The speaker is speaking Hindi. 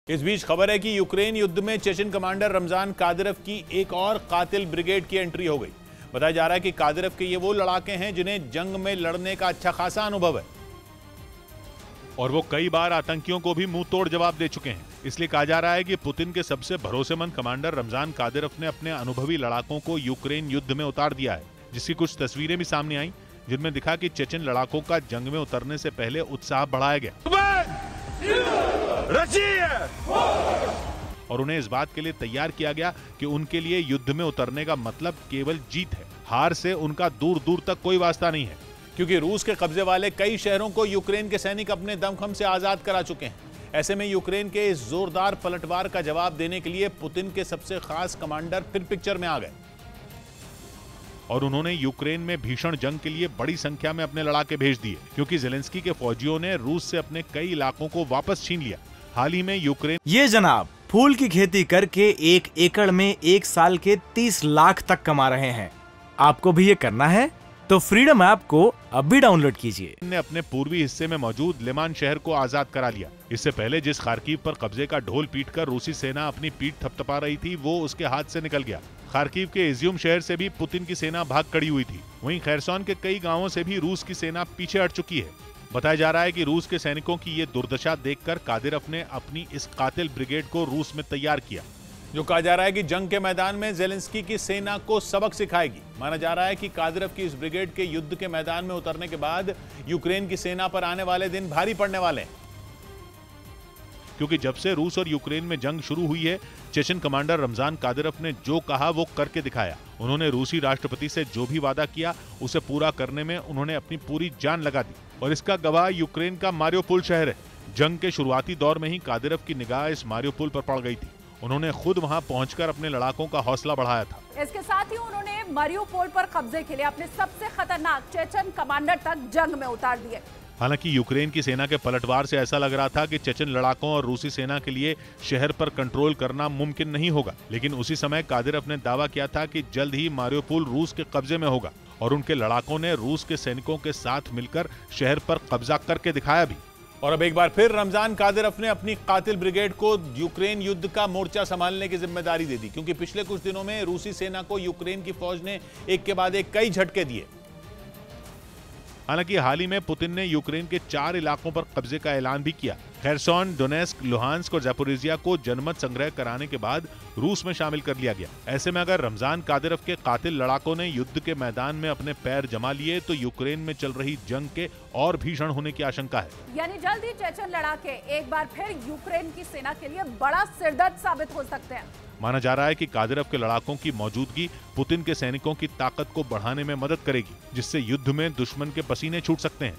इस बीच खबर है कि यूक्रेन युद्ध में चेचन कमांडर रमजान कादिरोव की एक और कातिल ब्रिगेड की एंट्री हो गई। बताया जा रहा है कि कादिरोव के ये वो लड़ाके हैं जिन्हें जंग में लड़ने का अच्छा खासा अनुभव है और वो कई बार आतंकियों को भी मुंह तोड़ जवाब दे चुके हैं। इसलिए कहा जा रहा है कि पुतिन के सबसे भरोसेमंद कमांडर रमजान कादिरोव ने अपने अनुभवी लड़ाकों को यूक्रेन युद्ध में उतार दिया है, जिसकी कुछ तस्वीरें भी सामने आई, जिनमें दिखा कि चेचन लड़ाकों का जंग में उतरने से पहले उत्साह बढ़ाया गया और उन्हें इस बात के लिए तैयार किया गया कि उनके लिए युद्ध में उतरने का मतलब केवल जीत है। हार से उनका दूर दूर तक कोई वास्ता नहीं है, क्योंकि रूस के कब्जे वाले कई शहरों को यूक्रेन के सैनिक अपने दमखम से आजाद करा चुके हैं। ऐसे में यूक्रेन के इस जोरदार पलटवार का जवाब देने के लिए पुतिन के सबसे खास कमांडर फिर पिक्चर में आ गए और उन्होंने यूक्रेन में भीषण जंग के लिए बड़ी संख्या में अपने लड़ाके भेज दिए, क्योंकि ज़ेलेंस्की के फौजियों ने रूस से अपने कई इलाकों को वापस छीन लिया। हाल ही में यूक्रेन ये जनाब फूल की खेती करके 1 एकड़ में 1 साल के 30 लाख तक कमा रहे हैं। आपको भी ये करना है तो फ्रीडम ऐप को अब भी डाउनलोड कीजिए। ने अपने पूर्वी हिस्से में मौजूद लिमान शहर को आजाद करा लिया। इससे पहले जिस खार्किव पर कब्जे का ढोल पीटकर रूसी सेना अपनी पीठ थपथपा रही थी, वो उसके हाथ से निकल गया। खार्किव के इज्यूम शहर से भी पुतिन की सेना भाग खड़ी हुई थी। वहीं खैरसोन के कई गांवों से भी रूस की सेना पीछे हट चुकी है। बताया जा रहा है कि रूस के सैनिकों की ये दुर्दशा देखकर कादिरोव ने अपनी इस कातिल ब्रिगेड को रूस में तैयार किया, जो कहा जा रहा है कि जंग के मैदान में ज़ेलेंस्की की सेना को सबक सिखाएगी। माना जा रहा है कि कादिरोव की इस ब्रिगेड के युद्ध के मैदान में उतरने के बाद यूक्रेन की सेना पर आने वाले दिन भारी पड़ने वाले हैं, क्योंकि जब से रूस और यूक्रेन में जंग शुरू हुई है, चेचन कमांडर रमजान कादिरोव ने जो कहा वो करके दिखाया। उन्होंने रूसी राष्ट्रपति से जो भी वादा किया उसे पूरा करने में उन्होंने अपनी पूरी जान लगा दी और इसका गवाह यूक्रेन का मारियोपोल शहर है। जंग के शुरुआती दौर में ही कादिरोव की निगाह इस मारियोपोल पर पड़ गई थी। उन्होंने खुद वहां पहुंचकर अपने लड़ाकों का हौसला बढ़ाया था। इसके साथ ही उन्होंने मारियोपोल पर कब्जे के लिए अपने सबसे खतरनाक चेचन कमांडर तक जंग में उतार दिए। हालांकि यूक्रेन की सेना के पलटवार से ऐसा लग रहा था कि चेचन लड़ाकों और रूसी सेना के लिए शहर पर कंट्रोल करना मुमकिन नहीं होगा, लेकिन उसी समय कादिरोव ने दावा किया था कि जल्द ही मारियोपोल रूस के कब्जे में होगा और उनके लड़ाकों ने रूस के सैनिकों के साथ मिलकर शहर पर कब्जा करके दिखाया भी। और अब एक बार फिर रमजान कादिरोव ने अपनी कातिल ब्रिगेड को यूक्रेन युद्ध का मोर्चा संभालने की जिम्मेदारी दे दी, क्योंकि पिछले कुछ दिनों में रूसी सेना को यूक्रेन की फौज ने एक के बाद एक कई झटके दिए। हालांकि हाल ही में पुतिन ने यूक्रेन के 4 इलाकों पर कब्जे का ऐलान भी किया। खैरसोन, डोनेस्क, लुहांस्क और ज़ैपोरिज़िया को जनमत संग्रह कराने के बाद रूस में शामिल कर लिया गया। ऐसे में अगर रमजान कादिरोव के कातिल लड़ाकों ने युद्ध के मैदान में अपने पैर जमा लिए तो यूक्रेन में चल रही जंग के और भीषण होने की आशंका है। यानी जल्द ही चेचन लड़ाके एक बार फिर यूक्रेन की सेना के लिए बड़ा सिरदर्द साबित हो सकते हैं। माना जा रहा है कि कादिरोव के लड़ाकों की मौजूदगी पुतिन के सैनिकों की ताकत को बढ़ाने में मदद करेगी, जिससे युद्ध में दुश्मन के पसीने छूट सकते हैं।